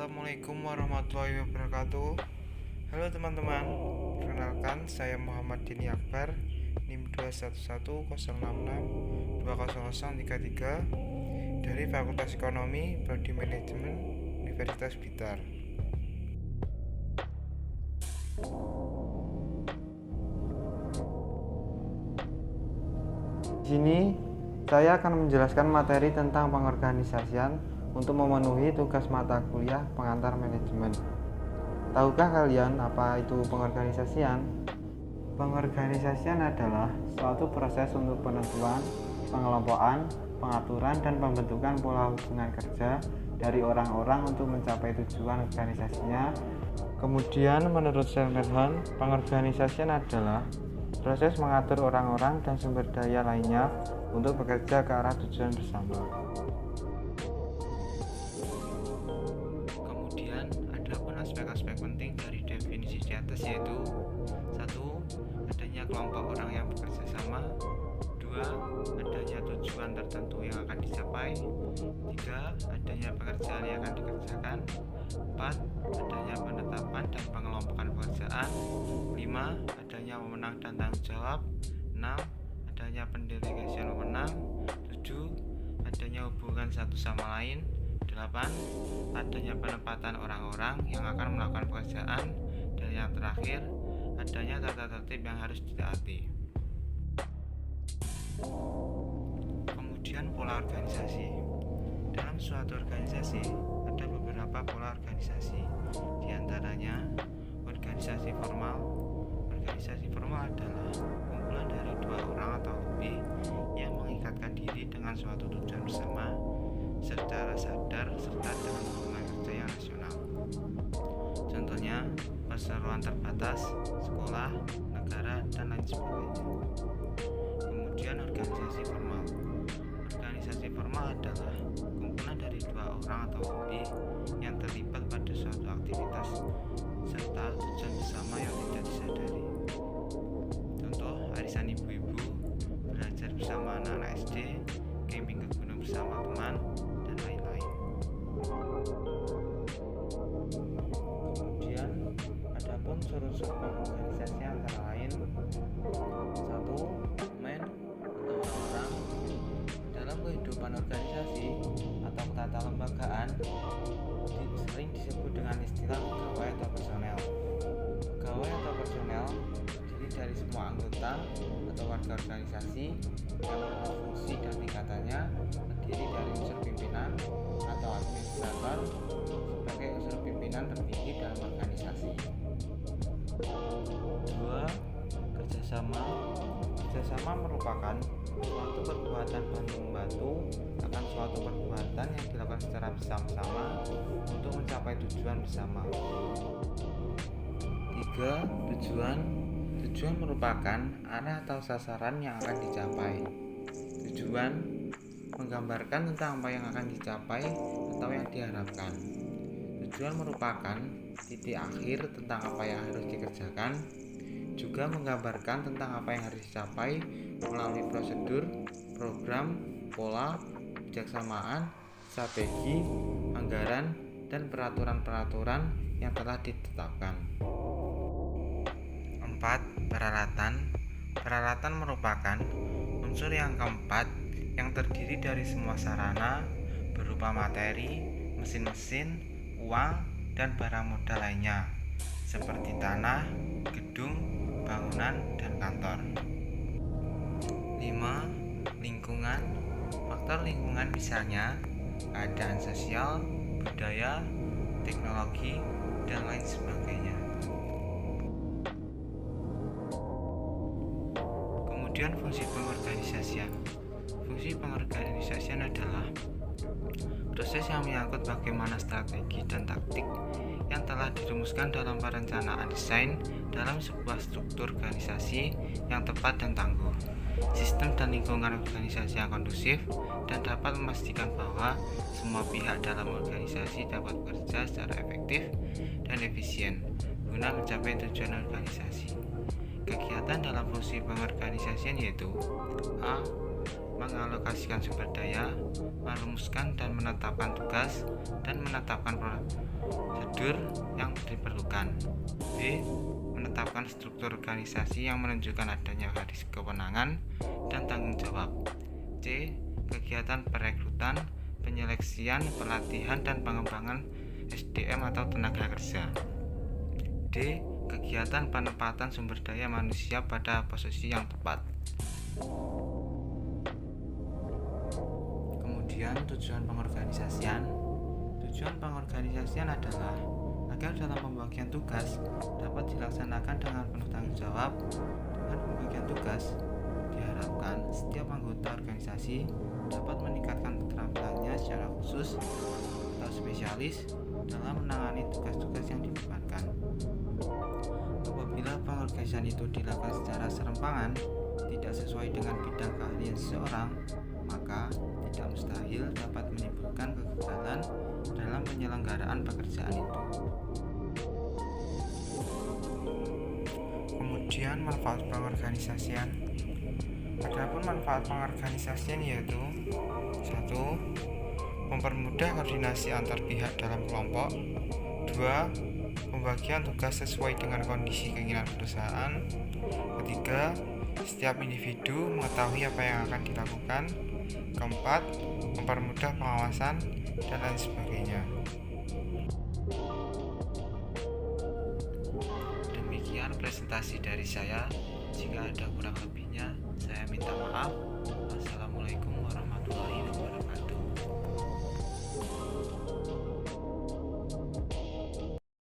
Assalamualaikum warahmatullahi wabarakatuh. Halo teman-teman, perkenalkan saya Muhammad Dini Akbar, NIM 21106620033 dari Fakultas Ekonomi Prodi Manajemen Universitas Blitar. Di sini saya akan menjelaskan materi tentang pengorganisasian untuk memenuhi tugas mata kuliah pengantar manajemen. Tahukah kalian apa itu pengorganisasian? Pengorganisasian adalah suatu proses untuk penentuan, pengelompokan, pengaturan, dan pembentukan pola hubungan kerja dari orang-orang untuk mencapai tujuan organisasinya. Kemudian menurut Selmerhon, pengorganisasian adalah proses mengatur orang-orang dan sumber daya lainnya untuk bekerja ke arah tujuan bersama. Kemudian adapun aspek-aspek penting dari definisi di atas yaitu 1. Adanya kelompok orang yang bekerja sama. 2. Adanya tujuan tertentu yang akan dicapai. 3. Adanya pekerjaan yang akan dikerjakan. 4. Adanya penetapan dan pengelompokan pekerjaan. 5. Adanya wewenang dan tanggung jawab. 6. Adanya pendelegasian wewenang. 7. Adanya hubungan satu sama lain. 8. Adanya penempatan orang-orang yang akan melakukan pekerjaan. Dan yang terakhir, adanya tata tertib yang harus ditaati. Kemudian pola organisasi. Dalam suatu organisasi ada beberapa pola organisasi. Di antaranya organisasi formal. Organisasi formal adalah kumpulan dari 2 orang atau lebih yang mengikatkan diri dengan suatu tujuan bersama secara sadar serta dengan hubungan kerja yang rasional. Contohnya perseroan terbatas, sekolah, negara, dan lain sebagainya. Kemudian organisasi formal. Organisasi formal adalah kumpulan dari 2 orang atau lebih yang terlibat pada suatu aktivitas serta tujuan bersama yang tidak disadari. Contoh arisan ibu-ibu, belajar bersama anak-anak SD, camping ke gunung bersama teman, dan lain-lain. Kemudian adapun unsur-unsur pengorganisasi antara lain 1. Men atau orang-orang. Dalam kehidupan organisasi atau tata lembagaan sering disebut dengan istilah pegawai atau personel. Pegawai atau personel terdiri dari semua anggota atau warga organisasi yang menurut fungsi dan tingkatannya terdiri dari unsur pimpinan atau administrator sebagai unsur pimpinan tertinggi dalam organisasi. 2. Kerjasama. Kerjasama merupakan suatu perbuatan bantu-membantu akan suatu perbuatan yang dilakukan secara bersama-sama untuk mencapai tujuan bersama. 3. Tujuan. Tujuan merupakan arah atau sasaran yang akan dicapai. Tujuan menggambarkan tentang apa yang akan dicapai atau yang diharapkan. Tujuan merupakan titik akhir tentang apa yang harus dikerjakan, juga menggambarkan tentang apa yang harus dicapai melalui prosedur, program, pola, kebijaksanaan, strategi, anggaran, dan peraturan-peraturan yang telah ditetapkan. 4. Peralatan. Peralatan merupakan unsur yang keempat yang terdiri dari semua sarana berupa materi, mesin-mesin, uang, dan barang modal lainnya seperti tanah, gedung, bangunan, dan kantor. 5. Lingkungan. Faktor lingkungan misalnya keadaan sosial, budaya, teknologi, dan lain sebagainya. Kemudian fungsi pengorganisasian. Fungsi pengorganisasian adalah proses yang menyangkut bagaimana strategi dan taktik yang telah dirumuskan dalam perencanaan desain dalam sebuah struktur organisasi yang tepat dan tangguh, sistem dan lingkungan organisasi yang kondusif, dan dapat memastikan bahwa semua pihak dalam organisasi dapat bekerja secara efektif dan efisien guna mencapai tujuan organisasi. Kegiatan dalam fungsi pengorganisasian yaitu A. mengalokasikan sumber daya, merumuskan dan menetapkan tugas, dan menetapkan prosedur yang diperlukan. B. Menetapkan struktur organisasi yang menunjukkan adanya garis kewenangan dan tanggung jawab. C. Kegiatan perekrutan, penyeleksian, pelatihan, dan pengembangan SDM atau tenaga kerja. D. Kegiatan penempatan sumber daya manusia pada posisi yang tepat. Kemudian tujuan pengorganisasian. Tujuan pengorganisasian adalah agar dalam pembagian tugas dapat dilaksanakan dengan penuh tanggung jawab. Dengan pembagian tugas diharapkan setiap anggota organisasi dapat meningkatkan keterampilannya secara khusus atau spesialis dalam menangani tugas-tugas yang dibebankan. Apabila pengorganisasian itu dilakukan secara serampangan, tidak sesuai dengan bidang keahlian seseorang, maka tidak mustahil dapat menimbulkan kegagalan dalam penyelenggaraan pekerjaan itu. Kemudian manfaat pengorganisasian. Adapun manfaat pengorganisasian yaitu 1. Mempermudah koordinasi antar pihak dalam kelompok. 2. Pembagian tugas sesuai dengan kondisi keinginan perusahaan. 3. Setiap individu mengetahui apa yang akan dilakukan. 4. Mempermudah pengawasan dan lain sebagainya. Demikian presentasi dari saya. Jika ada kurang lebihnya, saya minta maaf. Wassalamualaikum warahmatullahi wabarakatuh.